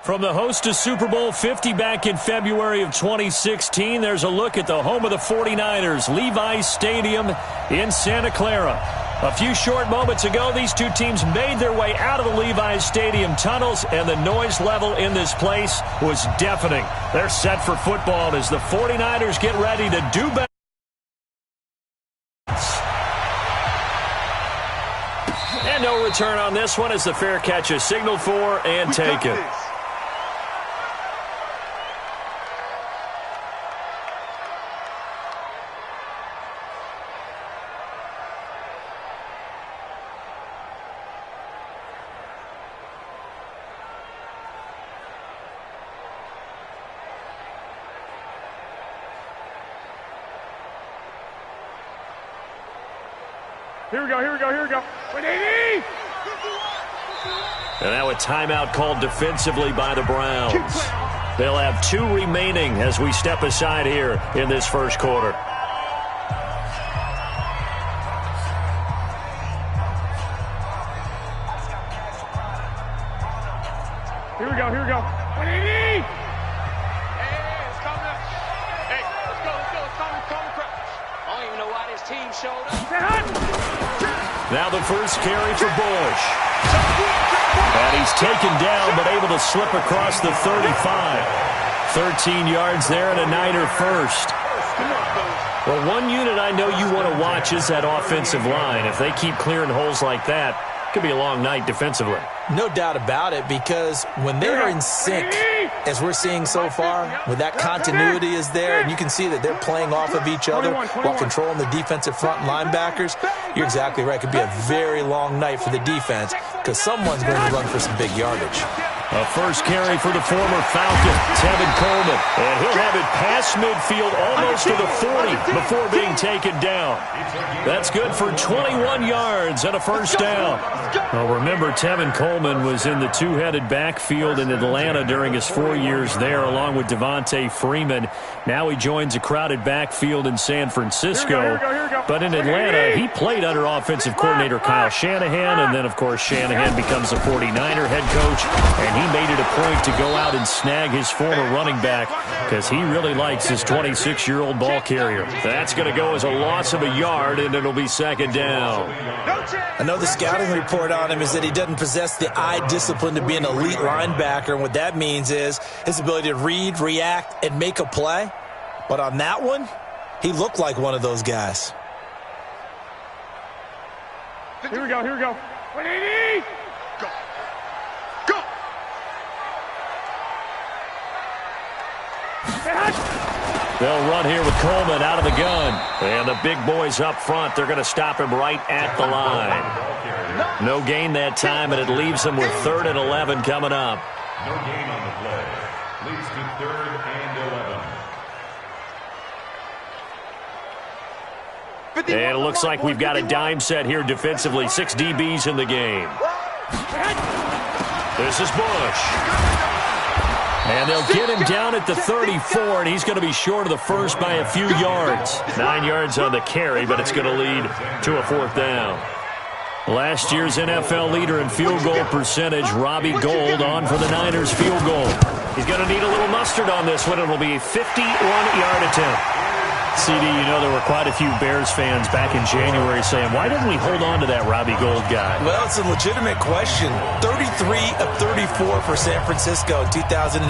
From the host to Super Bowl 50 back in February of 2016, there's a look at the home of the 49ers, Levi's Stadium in Santa Clara. A few short moments ago, these two teams made their way out of the Levi's Stadium tunnels, and the noise level in this place was deafening. They're set for football as the 49ers get ready to do better. And no return on this one as the fair catch is signaled for and taken. Here we go. And now a timeout called defensively by the Browns. They'll have 2 remaining as we step aside here in this first quarter. Here we go. 180! It's coming up. Hey, let's go. It's coming. I don't even know why this team showed up. Now the first carry for Bush. And he's taken down but able to slip across the 35. 13 yards there and a Niner first. Well, one unit I know you want to watch is that offensive line. If they keep clearing holes like that, it could be a long night defensively. No doubt about it, because when they're in sync, as we're seeing so far, when that continuity is there and you can see that they're playing off of each other while controlling the defensive front linebackers, you're exactly right. It could be a very long night for the defense because someone's going to run for some big yardage. A first carry for the former Falcon, Tevin Coleman. And he'll have it past midfield almost to the 40 before being taken down. That's good for 21 yards and a first down. Well, remember, Tevin Coleman was in the two-headed backfield in Atlanta during his 4 years there, along with Devontae Freeman. Now he joins a crowded backfield in San Francisco. But in Atlanta, he played under offensive coordinator Kyle Shanahan, and then, of course, Shanahan becomes a 49er head coach, and he made it a point to go out and snag his former running back because he really likes his 26-year-old ball carrier. That's going to go as a loss of a yard, and it'll be second down. I know the scouting report on him is that he doesn't possess the eye discipline to be an elite linebacker, and what that means is his ability to read, react, and make a play. But on that one, he looked like one of those guys. Here we go. 180! Go! They'll run here with Coleman out of the gun. And the big boys up front, they're going to stop him right at the line. No gain that time, and it leaves them with 3rd and 11 coming up. No gain on the play. Leads to 3rd and 11. And it looks like we've got a dime set here defensively. 6 DBs in the game. This is Bush. And they'll get him down at the 34, and he's going to be short of the first by a few yards. 9 yards on the carry, but it's going to lead to a 4th down. Last year's NFL leader in field goal percentage, Robbie Gould, on for the Niners field goal. He's going to need a little mustard on this one. It'll be a 51-yard attempt. CD, you know there were quite a few Bears fans back in January saying, why didn't we hold on to that Robbie Gould guy? Well, it's a legitimate question. 33 of 34 for San Francisco in 2018.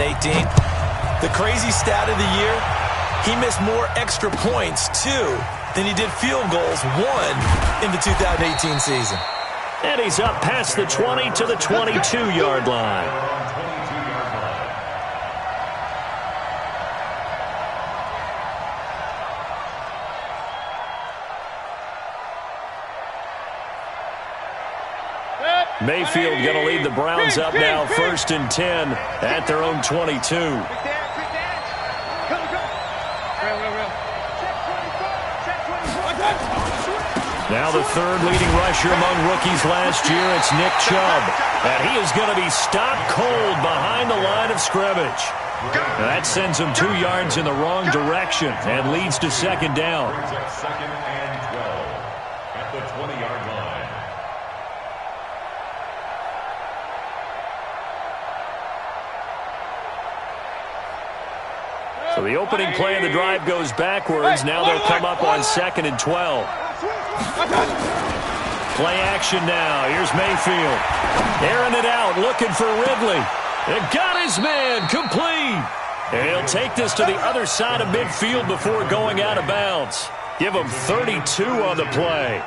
The crazy stat of the year, he missed more extra points, 2, than he did field goals, 1, in the 2018 season. And he's up past the 20 to the 22-yard line. Mayfield going to lead the Browns up now, 1st and 10 at their own 22. Now the 3rd leading rusher among rookies last year, it's Nick Chubb. And he is going to be stopped cold behind the line of scrimmage. That sends him 2 yards in the wrong direction and leads to second down. 2nd and 12 at the 20-yard line. So the opening play of the drive goes backwards. Now they'll come up on 2nd and 12. Play action now. Here's Mayfield. Airing it out, looking for Ridley. And got his man complete. And he'll take this to the other side of midfield before going out of bounds. Give him 32 on the play.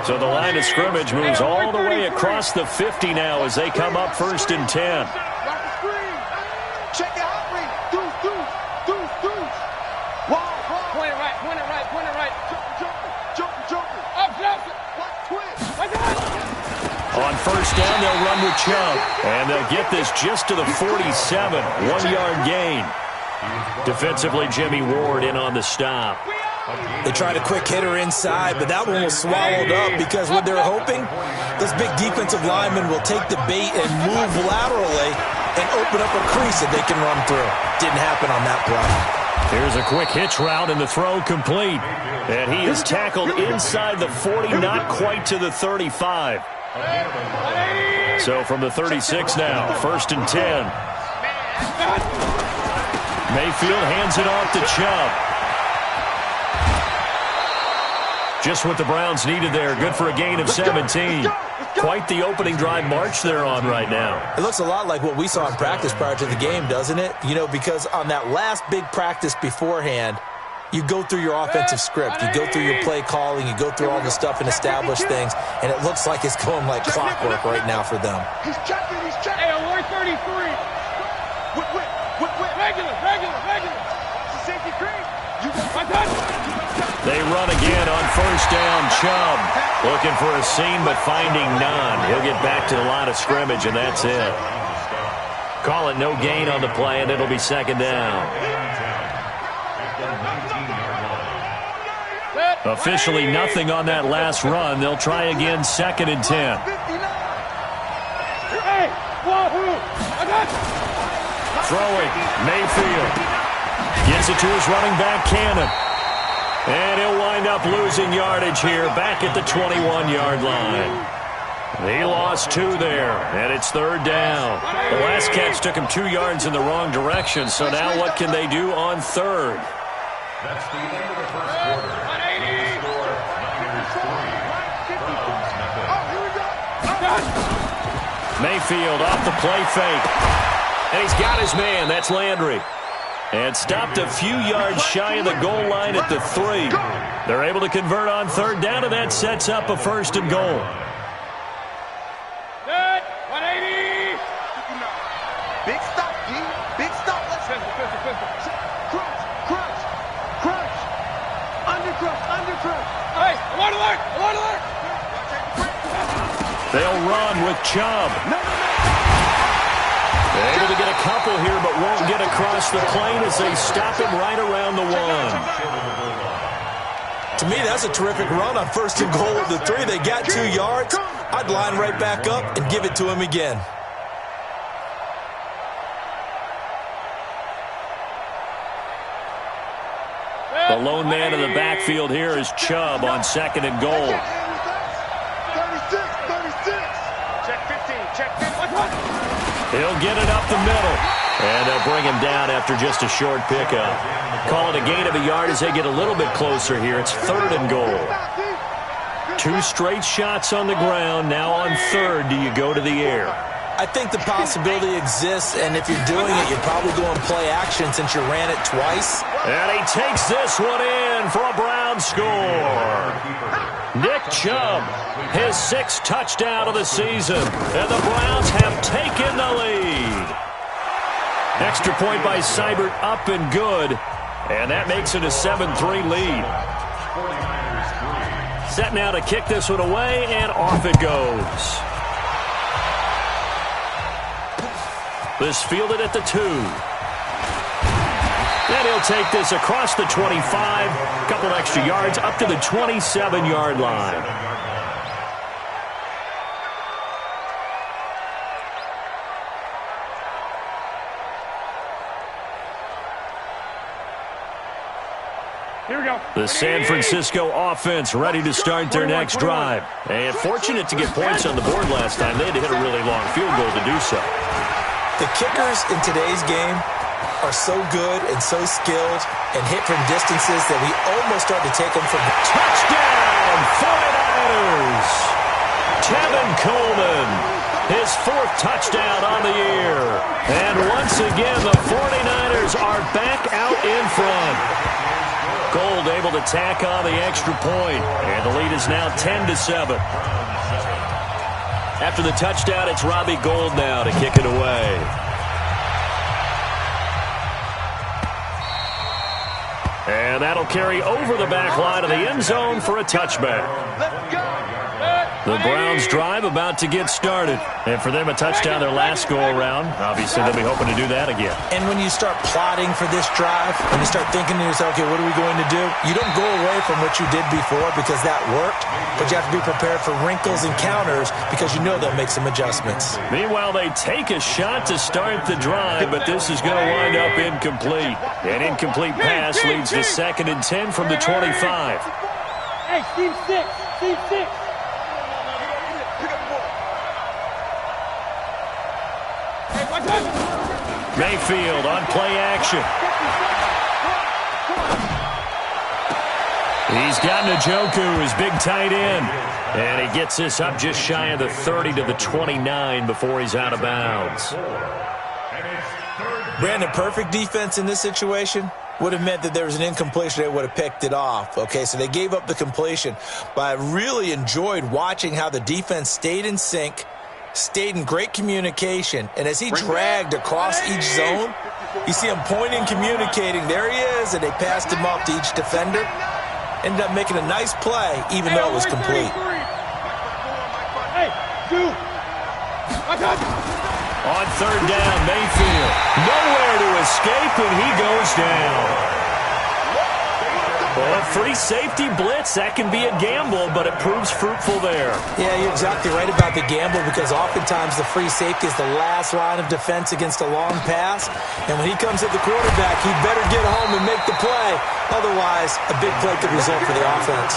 So the line of scrimmage moves all the way across the 50 now as they come up 1st and 10. Check it out, deuce. Point it right. Joker. Up, twist. On 1st down, they'll run with Chubb. And they'll get this just to the 47. 1-yard gain. Defensively, Jimmy Ward in on the stop. They tried a quick hitter inside, but that one was swallowed up because what they're hoping, those big defensive linemen will take the bait and move laterally and open up a crease that they can run through. Didn't happen on that play. Here's a quick hitch route and the throw complete. And he is tackled inside the 40, not quite to the 35. So from the 36 now, 1st and 10. Mayfield hands it off to Chubb. Just what the Browns needed there. Good for a gain of 17. Quite the opening drive march they're on right now. It looks a lot like what we saw in practice prior to the game, doesn't it? You know, because on that last big practice beforehand, you go through your offensive script. You go through your play calling. You go through all the stuff and establish things. And it looks like it's going like clockwork right now for them. He's checking. Hey, alert 33. Regular. Safety cream. They run again on 1st down. Chubb looking for a seam, but finding none. He'll get back to the line of scrimmage, and that's it. Call it no gain on the play, and it'll be 2nd down. Officially nothing on that last run. They'll try again 2nd and 10. Throwing, Mayfield. Gives it to his running back, Cannon. And he'll wind up losing yardage here back at the 21-yard line. He lost 2 there, and it's 3rd down. The last catch took him 2 yards in the wrong direction, so now what can they do on 3rd? That's the end of the first quarter. Score, Niners 3, Mayfield off the play fake. And he's got his man. That's Landry. And stopped a few yards shy of the goal line at the 3. They're able to convert on 3rd down, and that sets up a 1st and goal. Good. 180. Big stop, D. Big stop. Let's crunch. Undercrunch. Hey, alert. They'll run with Chubb. They're able to get a couple here, but won't get across the plane as they stop him right around the 1. To me, that's a terrific run on 1st and goal at the 3. They got 2 yards. I'd line right back up and give it to him again. The lone man in the backfield here is Chubb on 2nd and goal. 36. Check 15. He'll get it up the middle. And they'll bring him down after just a short pickup. Call it a gain of a yard as they get a little bit closer here. It's 3rd and goal. 2 straight shots on the ground. Now on 3rd, do you go to the air? I think the possibility exists, and if you're doing it, you'd probably go and play action since you ran it twice. And he takes this one in for a Brown score. Nick Chubb, his 6th touchdown of the season, and the Browns have taken the lead. Extra point by Seibert, up and good, and that makes it a 7-3 lead. Set now to kick this one away, and off it goes. This fielded at the 2. And he'll take this across the 25, a couple extra yards, up to the 27-yard line. Here we go. The San Francisco offense ready to start their next drive. And fortunate to get points on the board last time. They had to hit a really long field goal to do so. The kickers in today's game are so good and so skilled and hit from distances that we almost start to take them for granted. Touchdown, 49ers! Tevin Coleman, his 4th touchdown on the year. And once again, the 49ers are back out in front. Gold able to tack on the extra point, and the lead is now 10-7. After the touchdown, it's Robbie Gould now to kick it away. And that'll carry over the back line of the end zone for a touchback. The Browns drive about to get started. And for them, a touchdown their last go-around. Obviously, they'll be hoping to do that again. And when you start plotting for this drive, when you start thinking to yourself, okay, what are we going to do? You don't go away from what you did before because that worked, but you have to be prepared for wrinkles and counters because you know they'll make some adjustments. Meanwhile, they take a shot to start the drive, but this is going to wind up incomplete. An incomplete pass leads to 2nd and 10 from the 25. Hey, Steve 6. Steve 6. Mayfield on play action. He's got Njoku, his big tight end. And he gets this up just shy of the 30 to the 29 before he's out of bounds. Brandon, perfect defense in this situation would have meant that there was an incompletion. They would have picked it off. Okay, so they gave up the completion. But I really enjoyed watching how the defense stayed in sync, stayed in great communication, and as he dragged across each zone, you see him pointing, communicating. There he is, and they passed him off to each defender. Ended up making a nice play, even though it was complete. On 3rd down, Mayfield. Nowhere to escape, and he goes down. Well, a free safety blitz, that can be a gamble, but it proves fruitful there. Yeah, you're exactly right about the gamble because oftentimes the free safety is the last line of defense against a long pass. And when he comes at the quarterback, he'd better get home and make the play. Otherwise, a big play could result for the offense.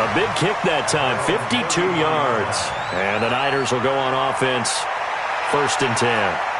A big kick that time, 52 yards. And the Niners will go on offense, 1st and 10.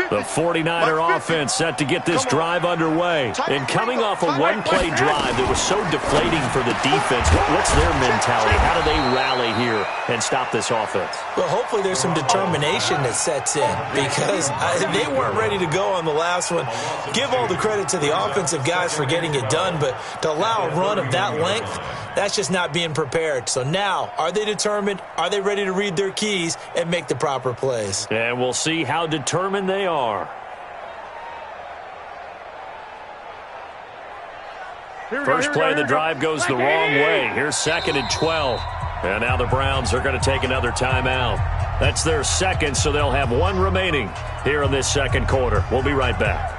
The 49er offense set to get this drive underway. And coming off a one-play drive that was so deflating for the defense, what's their mentality? How do they rally here and stop this offense? Well, hopefully there's some determination that sets in because they weren't ready to go on the last one. Give all the credit to the offensive guys for getting it done, but to allow a run of that length, that's just not being prepared. So now, are they determined? Are they ready to read their keys and make the proper plays? And we'll see how determined they are. First play of the drive goes the wrong way. Here's 2nd and 12. And now the Browns are going to take another timeout. That's their 2nd, so they'll have 1 remaining here in this 2nd quarter. We'll be right back.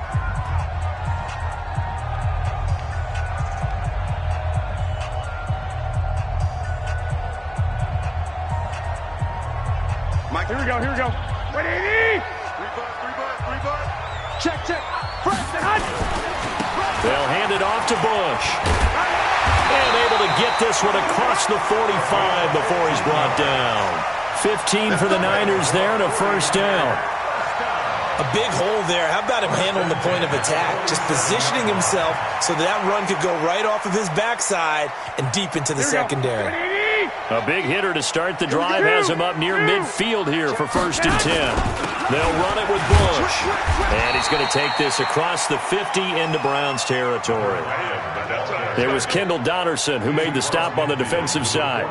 Here we go, here we go. 180! Check. They'll hand it off to Bush. And able to get this one across the 45 before he's brought down. 15 for the Niners there and a 1st down. A big hole there. How about him handling the point of attack? Just positioning himself so that run could go right off of his backside and deep into the secondary. A big hitter to start the drive has him up near midfield here for 1st and 10. They'll run it with Bush. And he's going to take this across the 50 into Browns territory. It was Kendall Donnerson who made the stop on the defensive side.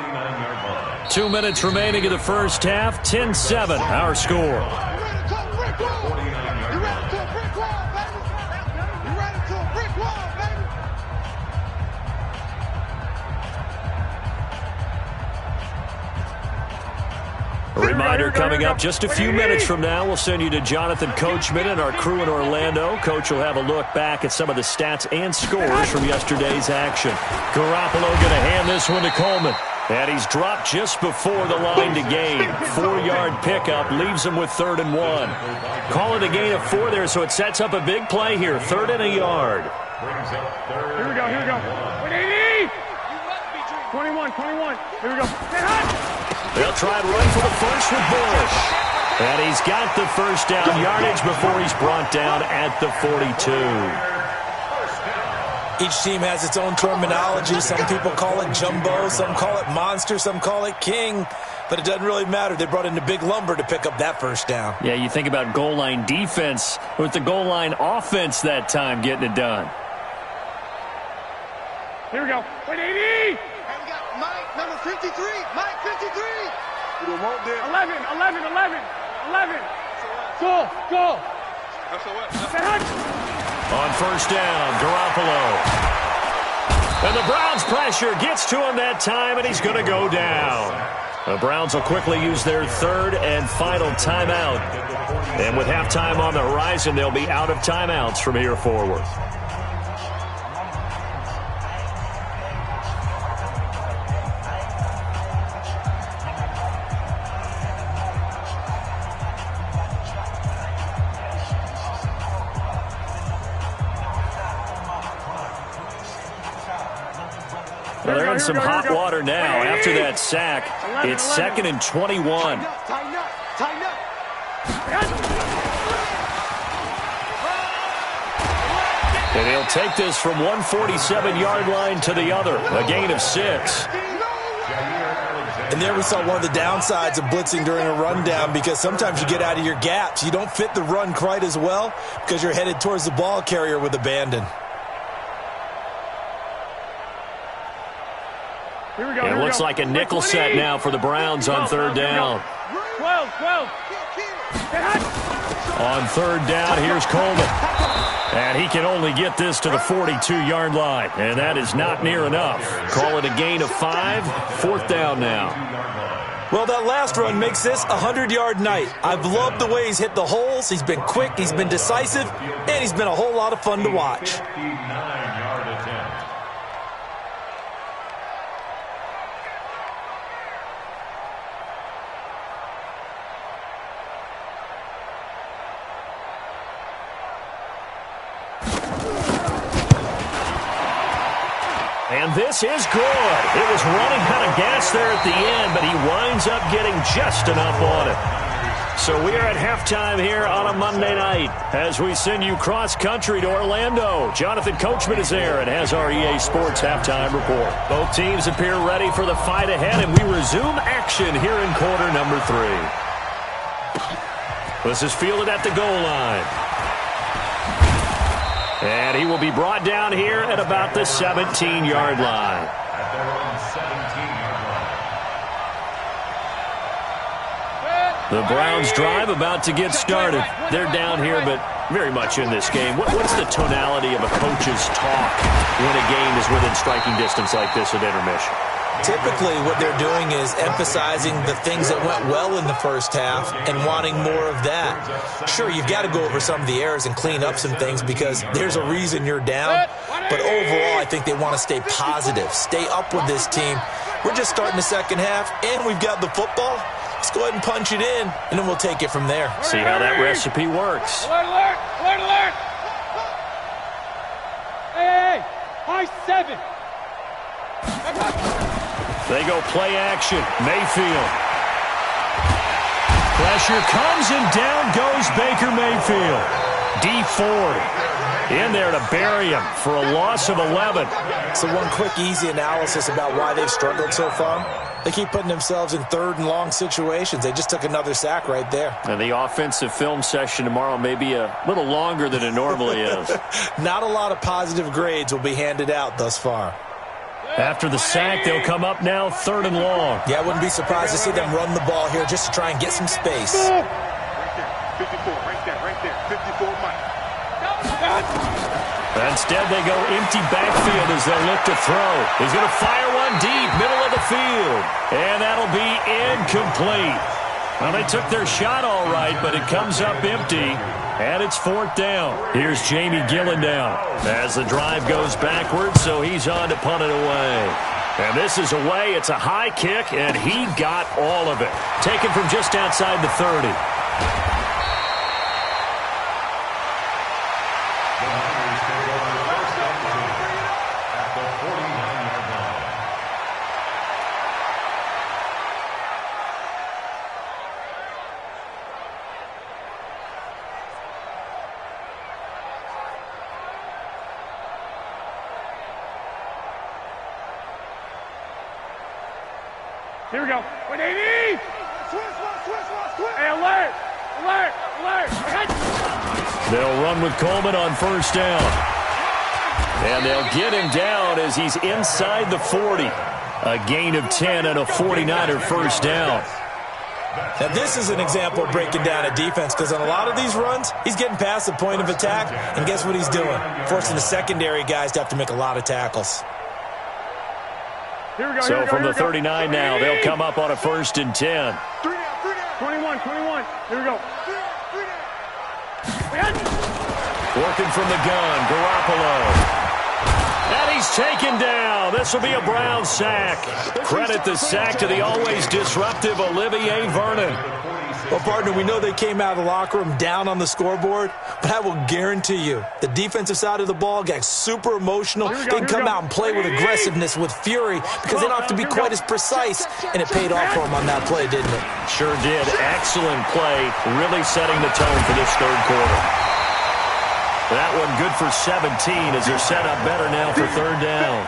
2 minutes remaining in the first half. 10-7, our score. A reminder coming up just a few minutes from now, we'll send you to Jonathan Coachman and our crew in Orlando. Coach will have a look back at some of the stats and scores from yesterday's action. Garoppolo going to hand this one to Coleman. And he's dropped just before the line to gain. 4-yard pickup leaves him with 3rd and 1. Call it a gain of 4 there, so it sets up a big play here. 3rd and a yard. Here we go, here we go. 180! 21. Here we go. They'll try and run for the first with Bush. And he's got the first down yardage before he's brought down at the 42. Each team has its own terminology. Some people call it jumbo, some call it monster, some call it king. But it doesn't really matter. They brought in the big lumber to pick up that first down. Yeah, you think about goal line defense with the goal line offense that time getting it done. Here we go. 180! And we got Mike, number 53. Mike, 53. 11. Go. That's a what? On first down, Garoppolo. And the Browns pressure gets to him that time, and he's going to go down. The Browns will quickly use their 3rd and final timeout. And with halftime on the horizon, they'll be out of timeouts from here forward. Well, they're in some hot water now after that sack. It's 2nd and 21. Tighten up. And he'll take this from 147-yard line to the other, a gain of 6. And there we saw one of the downsides of blitzing during a rundown, because sometimes you get out of your gaps. You don't fit the run quite as well because you're headed towards the ball carrier with abandon. It looks like a nickel set now for the Browns on 3rd down. 12. On 3rd down, here's Coleman. And he can only get this to the 42-yard line. And that is not near enough. Call it a gain of 5. 4th down now. Well, that last run makes this a 100-yard night. I've loved the way he's hit the holes. He's been quick, he's been decisive, and he's been a whole lot of fun to watch. And this is good. It was running out of gas there at the end, but he winds up getting just enough on it. So we are at halftime here on a Monday night as we send you cross-country to Orlando. Jonathan Coachman is there and has our EA Sports halftime report. Both teams appear ready for the fight ahead, and we resume action here in quarter number 3. This is fielded at the goal line. And he will be brought down here at about the 17-yard line. The Browns drive about to get started. They're down here, but very much in this game. What's the tonality of a coach's talk when a game is within striking distance like this at intermission? Typically, what they're doing is emphasizing the things that went well in the first half and wanting more of that. Sure, you've got to go over some of the errors and clean up some things because there's a reason you're down. But overall, I think they want to stay positive, stay up with this team. We're just starting the second half, and we've got the football. Let's go ahead and punch it in, and then we'll take it from there. See how that recipe works. Alert! Hey! High 7! They go play action. Mayfield. Pressure comes, and down goes Baker Mayfield. D Ford in there to bury him for a loss of 11. So one quick, easy analysis about why they've struggled so far. They keep putting themselves in 3rd and long situations. They just took another sack right there. And the offensive film session tomorrow may be a little longer than it normally is. Not a lot of positive grades will be handed out thus far. After the sack, they'll come up now 3rd and long. Yeah, I wouldn't be surprised to see them run the ball here just to try and get some space. Right there. 54, Mike. Instead, they go empty backfield as they look to throw. He's going to fire one deep, middle of the field. And that'll be incomplete. Well, they took their shot all right, but it comes up empty. And it's 4th down. Here's Jamie Gillen down as the drive goes backwards, so he's on to punt it away. And this is away. It's a high kick, and he got all of it. Taken from just outside the 30. Here we go. 180! Switch. Hey, alert! They'll run with Coleman on 1st down. And they'll get him down as he's inside the 40. A gain of 10 and a 49er 1st down. Now, this is an example of breaking down a defense, because on a lot of these runs, he's getting past the point of attack, and guess what he's doing? Forcing the secondary guys to have to make a lot of tackles. So from the 39 now, they'll come up on a 1st and 10. 21. Here we go. Working from the gun, Garoppolo. And he's taken down. This will be a Brown sack. Credit the sack to the always disruptive Olivier Vernon. Well, partner, we know they came out of the locker room down on the scoreboard, but I will guarantee you the defensive side of the ball got super emotional. They can come out and play with aggressiveness, with fury, because they don't have to be quite as precise, and it paid off for them on that play, didn't it? Sure did. Excellent play, really setting the tone for this 3rd quarter. That one good for 17 as they're set up better now for 3rd down.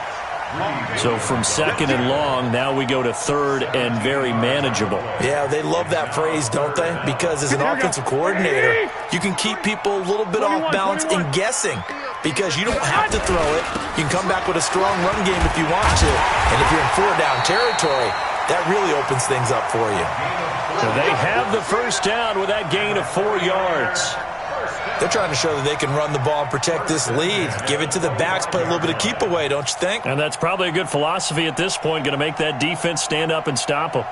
So from 2nd and long, now we go to 3rd and very manageable. Yeah, they love that phrase, don't they? Because as an offensive coordinator, you can keep people a little bit off balance and guessing, because you don't have to throw it. You can come back with a strong run game if you want to. And if you're in 4-down territory, that really opens things up for you. So they have the 1st down with that gain of 4 yards. They're trying to show that they can run the ball and protect this lead. Give it to the backs, play a little bit of keep away, don't you think? And that's probably a good philosophy at this point, going to make that defense stand up and stop them.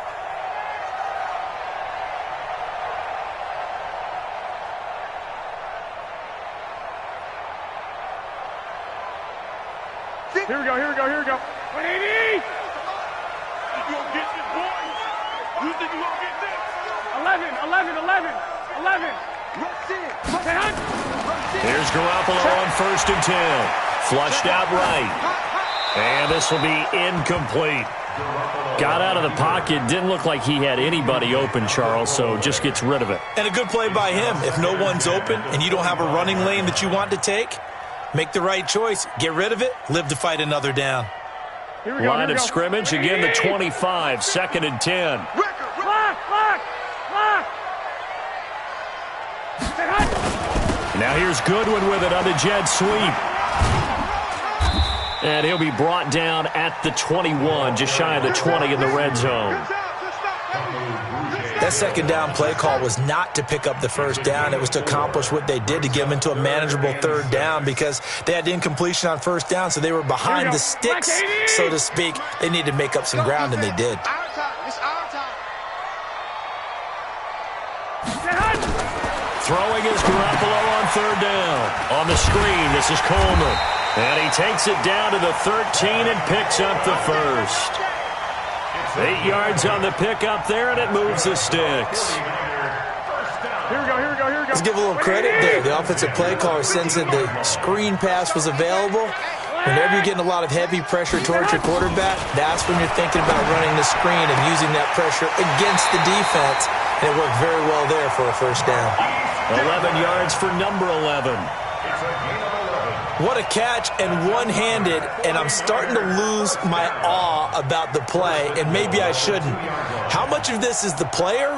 Here we go. 180! You gonna get this, boys? You think you gonna get this? 11. Here's Garoppolo on 1st and 10. Flushed out right. And this will be incomplete. Got out of the pocket. Didn't look like he had anybody open, Charles, so just gets rid of it. And a good play by him. If no one's open and you don't have a running lane that you want to take, make the right choice. Get rid of it. Live to fight another down. Line of scrimmage, again the 25, 2nd and 10. Lock! Now here's Goodwin with it on the jet sweep. And he'll be brought down at the 21, just shy of the 20 in the red zone. That 2nd down play call was not to pick up the 1st down. It was to accomplish what they did, to get them into a manageable 3rd down, because they had incompletion on 1st down, so they were behind the sticks, so to speak. They needed to make up some ground, and they did. Throwing is Garoppolo on 3rd down. On the screen, this is Coleman. And he takes it down to the 13 and picks up the 1st. 8 yards on the pickup there, and it moves the sticks. Here we go. Let's give a little credit there. The offensive play caller sends that the screen pass was available. Whenever you're getting a lot of heavy pressure towards your quarterback, that's when you're thinking about running the screen and using that pressure against the defense. And it worked very well there for a 1st down. 11 yards for number 11. What a catch, and one-handed, and I'm starting to lose my awe about the play, and maybe I shouldn't. How much of this is the player?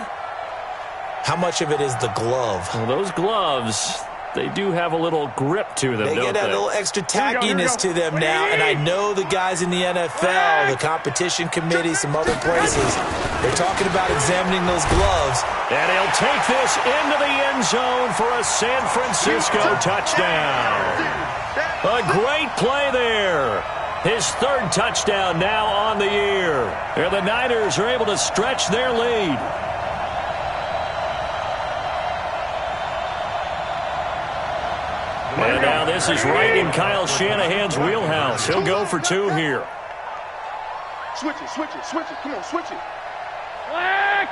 How much of it is the glove? Well, those gloves, they do have a little grip to them, They don't get that they? little extra tackiness to them now, and I know the guys in the NFL, the competition committee, some other places, they're talking about examining those gloves. And he'll take this into the end zone for a San Francisco touchdown. A great play there. His 3rd touchdown now on the year. And the Niners are able to stretch their lead. And now this is right in Kyle Shanahan's wheelhouse. He'll go for 2 here. Switch it, switch it, switch it. Come on, switch it. Black.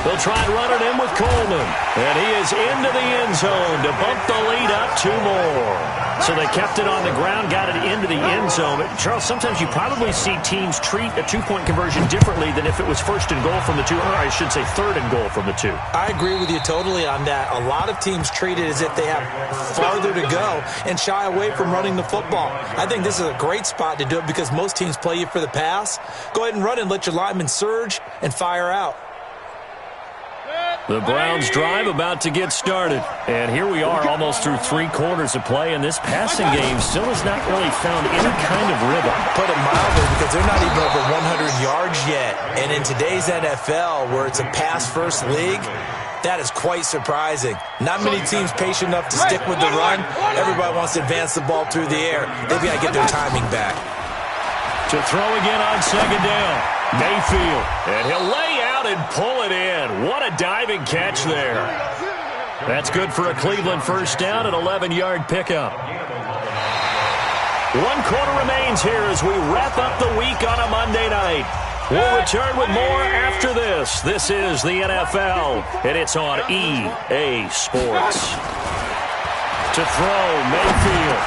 They'll try and run it in with Coleman. And he is into the end zone to bump the lead up 2 more. So they kept it on the ground, got it into the end zone. But Charles, sometimes you probably see teams treat a 2-point conversion differently than if it was 1st and goal from the 2, or I should say 3rd and goal from the 2. I agree with you totally on that. A lot of teams treat it as if they have farther to go and shy away from running the football. I think this is a great spot to do it because most teams play you for the pass. Go ahead and run and let your linemen surge and fire out. The Browns drive about to get started. And here we are almost through 3 quarters of play, and this passing game still has not really found any kind of rhythm. Put it mildly, because they're not even over 100 yards yet. And in today's NFL, where it's a pass-first league, that is quite surprising. Not many teams patient enough to stick with the run. Everybody wants to advance the ball through the air. They've got to get their timing back. To throw again on 2nd down. Mayfield. And he'll lay out and pull it in. What a diving catch there. That's good for a Cleveland 1st down, an 11-yard pickup. 1 quarter remains here as we wrap up the week on a Monday night. We'll return with more after this. This is the NFL, and it's on EA Sports. To throw, Mayfield.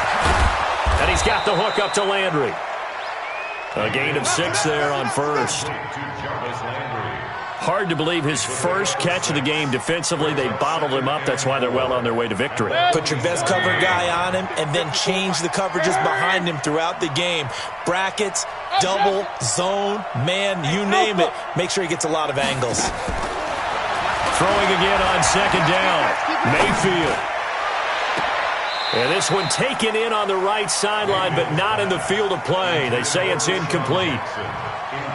And he's got the hook up to Landry. A gain of 6 there on 1st. Hard to believe his first catch of the game defensively. They bottled him up. That's why they're well on their way to victory. Put your best cover guy on him and then change the coverages behind him throughout the game. Brackets, double, zone, man, you name it. Make sure he gets a lot of angles. Throwing again on 2nd down. Mayfield. And this one taken in on the right sideline, but not in the field of play. They say it's incomplete.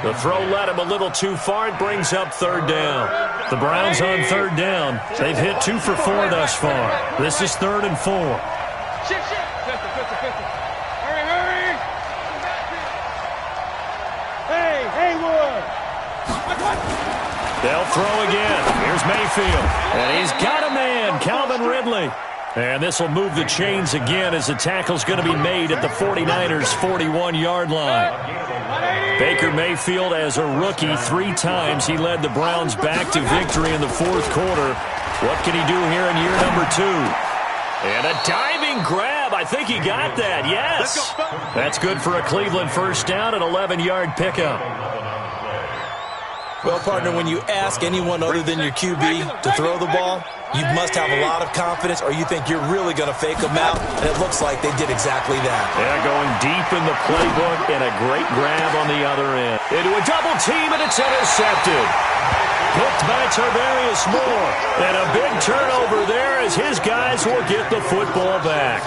The throw led him a little too far. It brings up 3rd down. The Browns on 3rd down. They've hit 2 for 4 thus far. This is 3rd and 4. Hurry, hurry. Hey, Haywood. They'll throw again. Here's Mayfield. And he's got a man, Calvin Ridley. And this will move the chains again as the tackle's going to be made at the 49ers' 41-yard line. Baker Mayfield, as a rookie, 3 times he led the Browns back to victory in the 4th quarter. What can he do here in year number 2? And a diving grab. I think he got that. Yes. That's good for a Cleveland 1st down, an 11-yard pickup. Well, partner, when you ask anyone other than your QB to throw the ball, you must have a lot of confidence, or you think you're really going to fake them out, and it looks like they did exactly that. Yeah, going deep in the playbook, and a great grab on the other end. Into a double team, and it's intercepted. Picked by Tarvarius Moore. And a big turnover there as his guys will get the football back.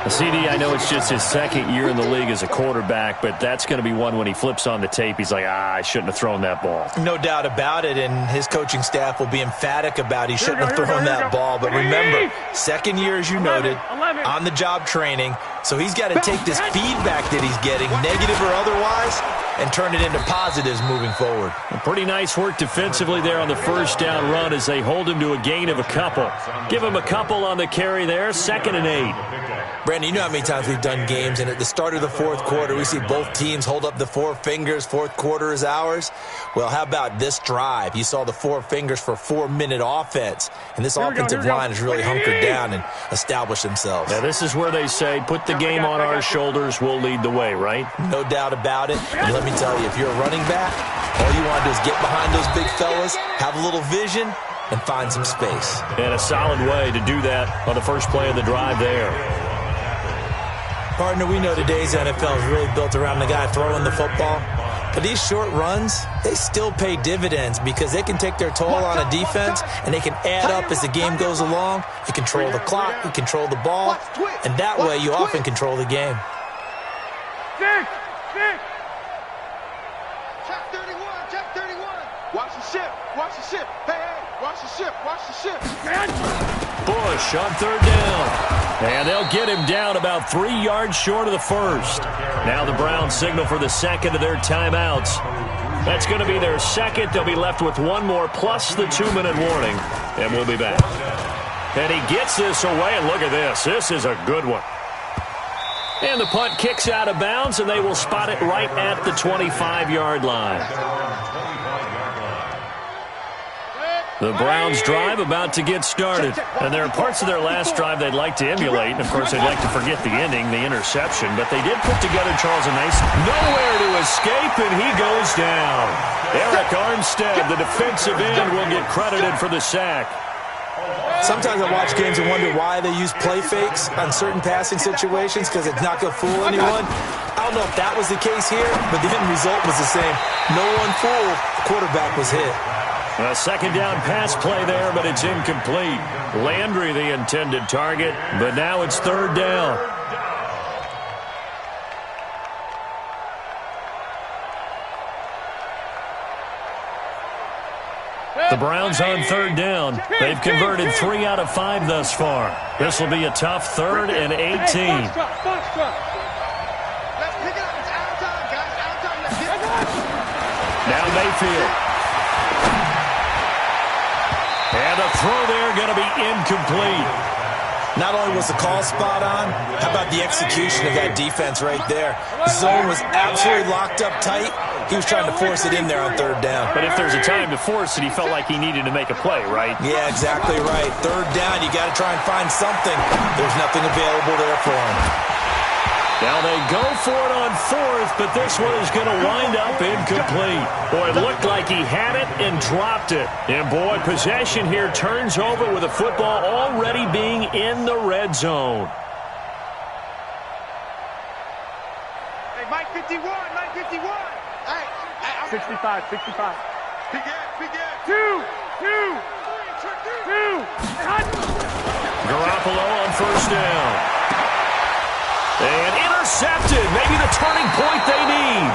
CD, I know it's just his 2nd year in the league as a quarterback, but that's going to be one when he flips on the tape. He's like, I shouldn't have thrown that ball. No doubt about it, and his coaching staff will be emphatic about he shouldn't have thrown that ball. But remember, 2nd year, as you noted, on-the-job training, so he's got to take this feedback that he's getting, negative or otherwise, and turn it into positives moving forward. Pretty nice work defensively there on the 1st down run as they hold him to a gain of a couple. Give him a couple on the carry there, 2nd and 8. Brandon, you know how many times we've done games, and at the start of the 4th quarter, we see both teams hold up the 4 fingers, 4th quarter is ours. Well, how about this drive? You saw the 4 fingers for 4-minute offense, and this offensive line has really hunkered down and established themselves. Now, this is where they say, put the game on our shoulders, we'll lead the way, right? No doubt about it. And let me tell you, if you're a running back, all you want to do is get behind those big fellas, have a little vision, and find some space. And a solid way to do that on the first play of the drive there. Partner, we know today's NFL is really built around the guy throwing the football. But these short runs, they still pay dividends because they can take their toll on a defense and they can add up as the game goes along. You control the clock, you control the ball, and that way you often control the game. Six. Check 31. Watch the ship. Hey, watch the ship. Bush on 3rd down. And they'll get him down about 3 yards short of the 1st. Now the Browns signal for the 2nd of their timeouts. That's going to be their second. They'll be left with one more plus the 2-minute warning, and we'll be back. And he gets this away, and look at this. This is a good one. And the punt kicks out of bounds, and they will spot it right at the 25-yard line. The Browns' drive about to get started. And there are parts of their last drive they'd like to emulate. And, of course, they'd like to forget the ending, the interception. But they did put together, Charles, a nice nowhere to escape, and he goes down. Eric Armstead, the defensive end, will get credited for the sack. Sometimes I watch games and wonder why they use play fakes on certain passing situations because it's not going to fool anyone. I don't know if that was the case here, but the end result was the same. No one fooled. The quarterback was hit. A second down pass play there, but it's incomplete. Landry the intended target, but now it's third down. The Browns on third down. They've converted 3 out of 5 thus far. This will be a tough 3rd and 18. Now Mayfield. And the throw there going to be incomplete. Not only was the call spot on, how about the execution of that defense right there? The zone was absolutely locked up tight. He was trying to force it in there on third down. But if there's a time to force it, he felt like he needed to make a play, right? Yeah, exactly right. Third down, you got to try and find something. There's nothing available there for him. Now they go for it on 4th, but this one is going to wind up incomplete. Boy, it looked like he had it and dropped it. And boy, possession here turns over with the football already being in the red zone. Hey, Mike 51, Mike 51. Hey, 65. Begin. 2. Garoppolo on first down. And intercepted. Maybe the turning point they need.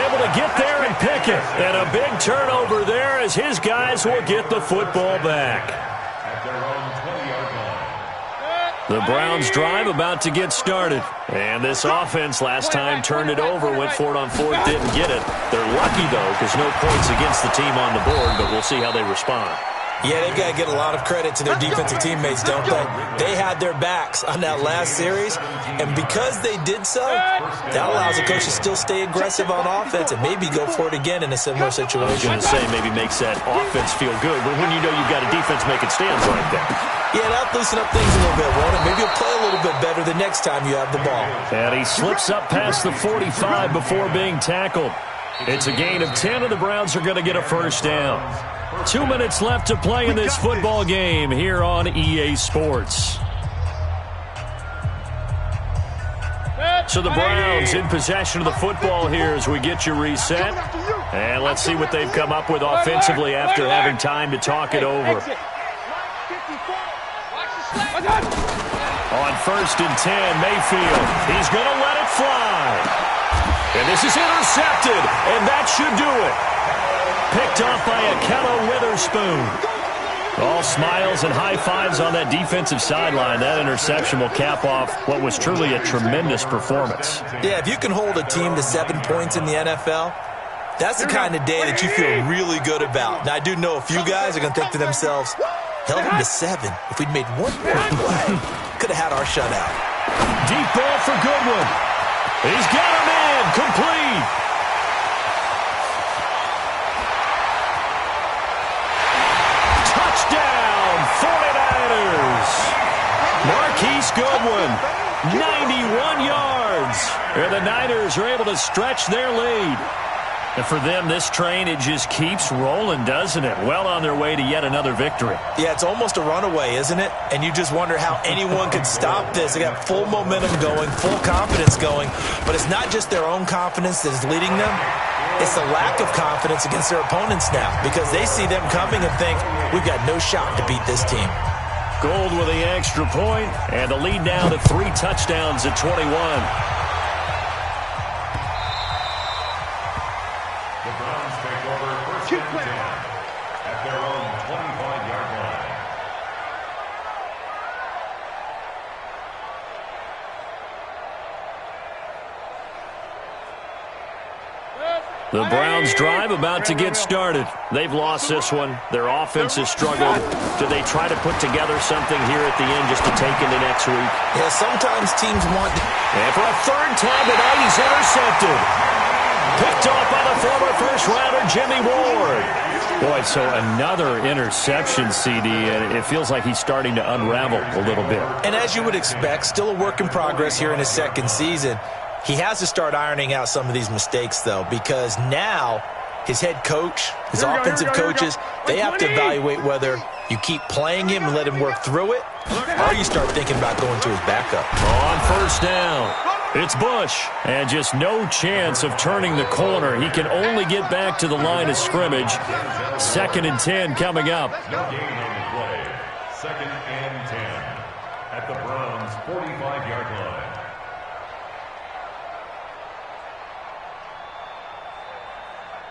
Able to get there and pick it. And a big turnover there as his guys will get the football back. The Browns drive about to get started. And this offense last time turned it over, went for it on 4th, didn't get it. They're lucky, though, because no points against the team on the board, but we'll see how they respond. Yeah, they've got to get a lot of credit to their defensive teammates, don't they? They had their backs on that last series, and because they did so, that allows the coach to still stay aggressive on offense and maybe go for it again in a similar situation. I was going to say maybe makes that offense feel good, but when you know you've got a defense making stands like that. Yeah, that'll loosen up things a little bit, won't it? Maybe you'll play a little bit better the next time you have the ball. And he slips up past the 45 before being tackled. It's a gain of 10, and the Browns are going to get a first down. 2 minutes left to play in this football game here on EA Sports. So the Browns in possession of the football here as we get you reset. And let's see what they've come up with offensively after having time to talk it over. On 1st and 10, Mayfield. He's going to let it fly. And this is intercepted, and that should do it. Picked off by Akello Witherspoon. All smiles and high fives on that defensive sideline. That interception will cap off what was truly a tremendous performance. Yeah, if you can hold a team to 7 points in the NFL, that's the kind of day that you feel really good about. Now, I do know a few guys are going to think to themselves, held him to 7. If we'd made one more play, could have had our shutout. Deep ball for Goodwin. He's got him in. Complete. Touchdown, 49ers. Marquise Goodwin, 91 yards. And the Niners are able to stretch their lead. And for them, this train, it just keeps rolling, doesn't it? Well on their way to yet another victory. Yeah, it's almost a runaway, isn't it? And you just wonder how anyone could stop this. They got full momentum going, full confidence going. But it's not just their own confidence that is leading them. It's the lack of confidence against their opponents now because they see them coming and think, we've got no shot to beat this team. Gold with the extra point, and the lead down to 3 touchdowns at 21. At their own 25-yard line. The Browns drive about to get started. They've lost this one. Their offense has struggled. Do they try to put together something here at the end just to take into next week? Yeah, sometimes teams want... And for a third time tonight, he's intercepted. Picked off by the former first-rounder Jimmy Ward. Boy, so another interception, CD, and it feels like he's starting to unravel a little bit. And as you would expect, still a work in progress here in his second season. He has to start ironing out some of these mistakes, though, because now his head coach, his offensive coaches, they have to evaluate whether you keep playing him and let him work through it, or you start thinking about going to his backup. On first down, it's Bush, and just no chance of turning the corner. He can only get back to the line of scrimmage. 2nd and 10 coming up. No gain on the play. 2nd and 10 at the Browns' 45-yard line.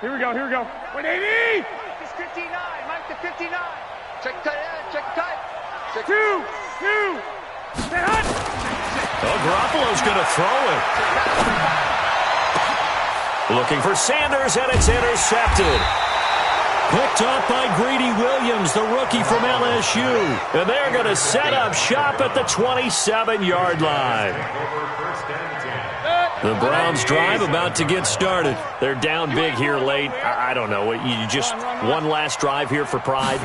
Here we go, here we go. 180! It's 59, Mike to 59. Check tight end, check tight. Check 2, 2. Stay hot. Oh, Garoppolo's going to throw it. Looking for Sanders, and it's intercepted. Picked up by Greedy Williams, the rookie from LSU. And they're going to set up shop at the 27-yard line. The Browns drive about to get started. They're down big here late. I don't know. You just one last drive here for pride?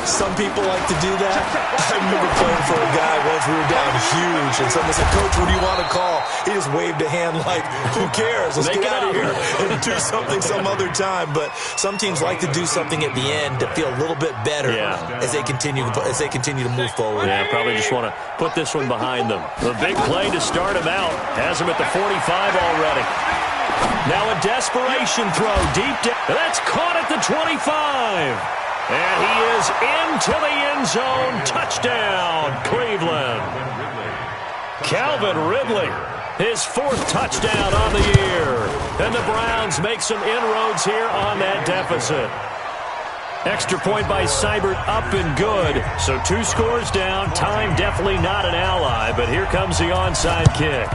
Some people like to do that. I remember playing for a guy once. We were down huge, and someone said, "Coach, what do you want to call?" He just waved a hand like, "Who cares? Let's get out of here and do something some other time." But some teams like to do something at the end to feel a little bit better as they continue to move forward. Yeah, probably just want to put this one behind them. The big play to start him out has him at the 45 already. Now a desperation throw deep down. That's caught at the 25. And he is into the end zone. Touchdown, Cleveland. Calvin Ridley, his 4th touchdown on the year. And the Browns make some inroads here on that deficit. Extra point by Seibert up and good. So 2 scores down. Time definitely not an ally, but here comes the onside kick.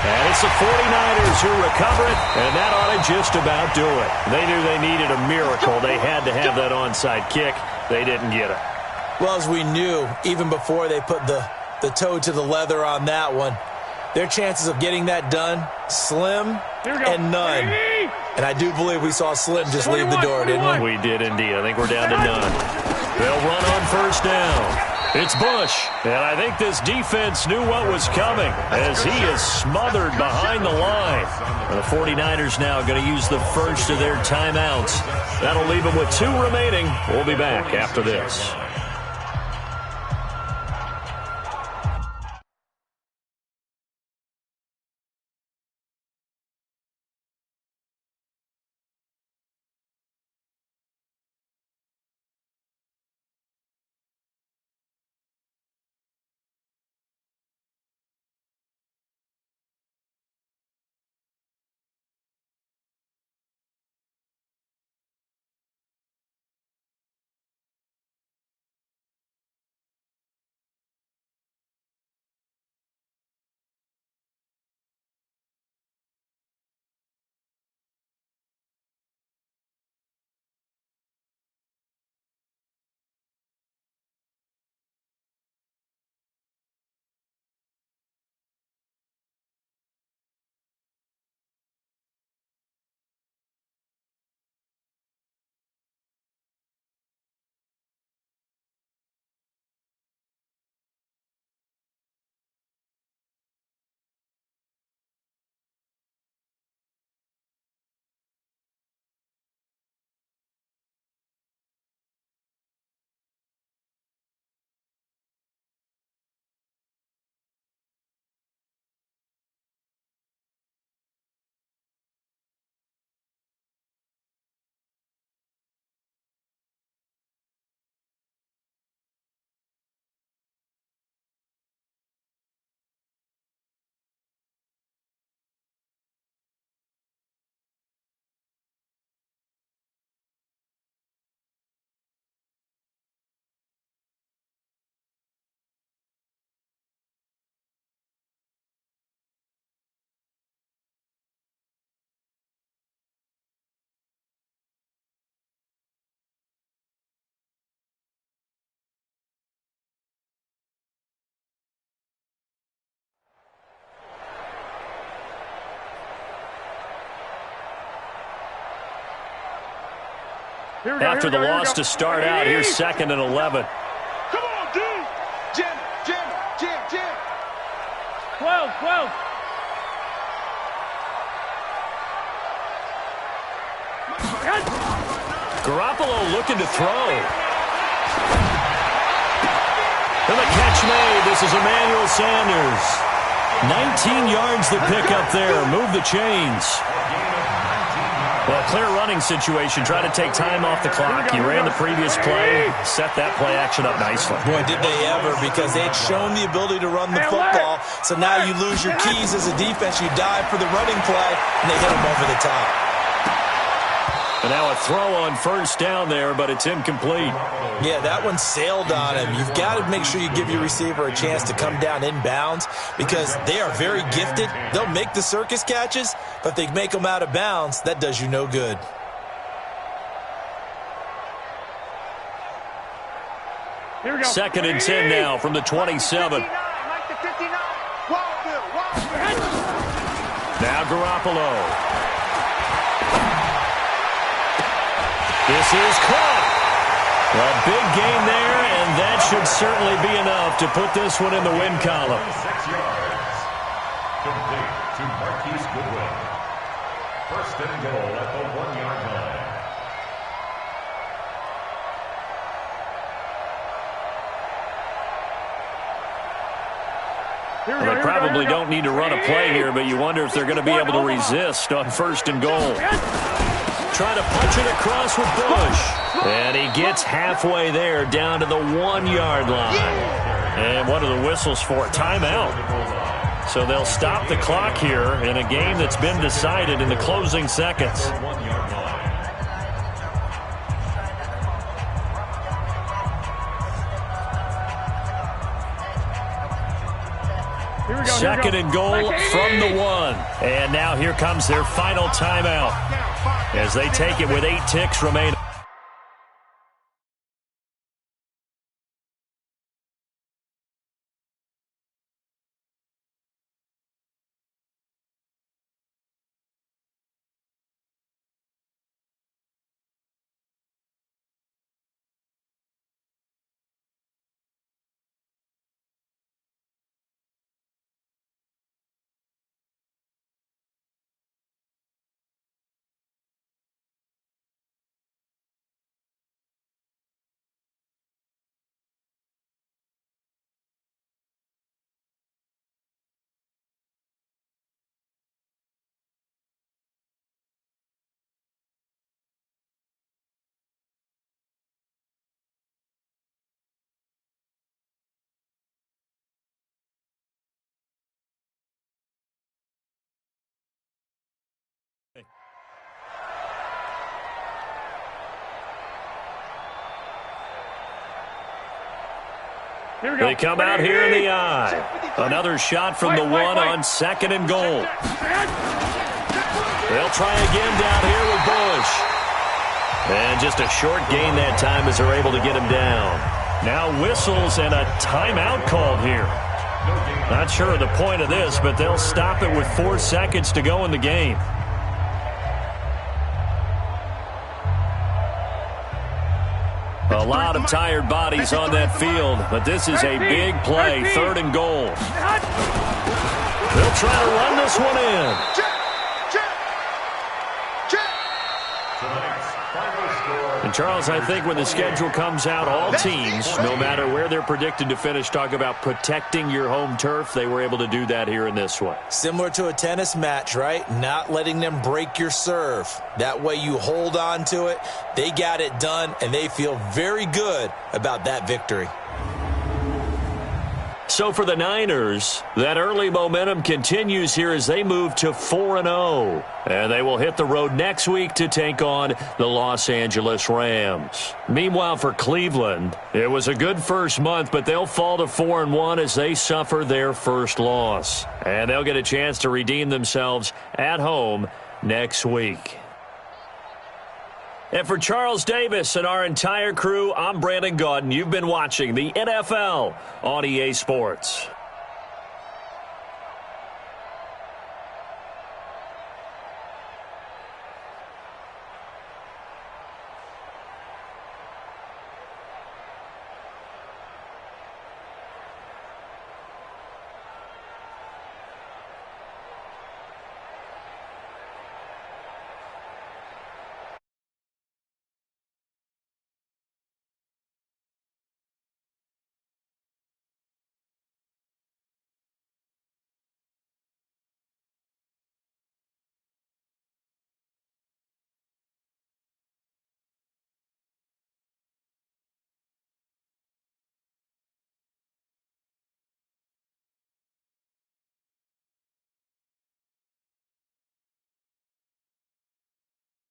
And it's the 49ers who recover it, and that ought to just about do it. They knew they needed a miracle. They had to have that onside kick. They didn't get it. Well, as we knew, even before they put the toe to the leather on that one, their chances of getting that done, slim and none. And I do believe we saw Slim just leave the door, didn't we? We did indeed. I think we're down to none. They'll run on first down. It's Bush, and I think this defense knew what was coming as he is smothered behind the line. And the 49ers now going to use the first of their timeouts. That'll leave them with 2 remaining. We'll be back after this. After the loss to start out, here's 2nd and 11. Come on, dude. Jim. 12. Garoppolo looking to throw. And the catch made. This is Emmanuel Sanders. 19 yards the pick up there. Move the chains. Well, clear running situation. Try to take time off the clock. You ran the previous play. Set that play action up nicely. Boy, did they ever, because they had shown the ability to run the football. So now you lose your keys as a defense. You dive for the running play, and they hit them over the top. And now a throw on first down there, but it's incomplete. Yeah, that one sailed on him. You've got to make sure you give your receiver a chance to come down inbounds, because they are very gifted. They'll make the circus catches, but if they make them out of bounds, that does you no good. Here we go. 2nd and 10 now from the 27. Now Garoppolo. This is caught. A big gain there, and that should certainly be enough to put this one in the win column. 6 yards. Complete to Marquise Goodwin. 1st and goal at the 1-yard line. Well, they probably don't need to run a play here, but you wonder if they're going to be able to resist on 1st and goal. Try to punch it across with Bush. And he gets halfway there, down to the 1-yard line. And what are the whistles for? Timeout. So they'll stop the clock here in a game that's been decided in the closing seconds. Second and goal from the 1. And now here comes their final timeout as they take it with 8 ticks remaining. They come out here in the eye. Another shot from the 1 on 2nd and goal. They'll try again down here with Bush. And just a short gain that time as they're able to get him down. Now whistles and a timeout called here. Not sure of the point of this, but they'll stop it with 4 seconds to go in the game. A lot of tired bodies on that field, but this is a big play, 3rd and goal. They'll try to run this one in. And Charles, I think when the schedule comes out, all teams, no matter where they're predicted to finish, talk about protecting your home turf. They were able to do that here in this one. Similar to a tennis match, right? Not letting them break your serve. That way you hold on to it. They got it done, and they feel very good about that victory. So for the Niners, that early momentum continues here as they move to 4-0. And they will hit the road next week to take on the Los Angeles Rams. Meanwhile, for Cleveland, it was a good first month, but they'll fall to 4-1 as they suffer their first loss. And they'll get a chance to redeem themselves at home next week. And for Charles Davis and our entire crew, I'm Brandon Gaudin. You've been watching the NFL on EA Sports.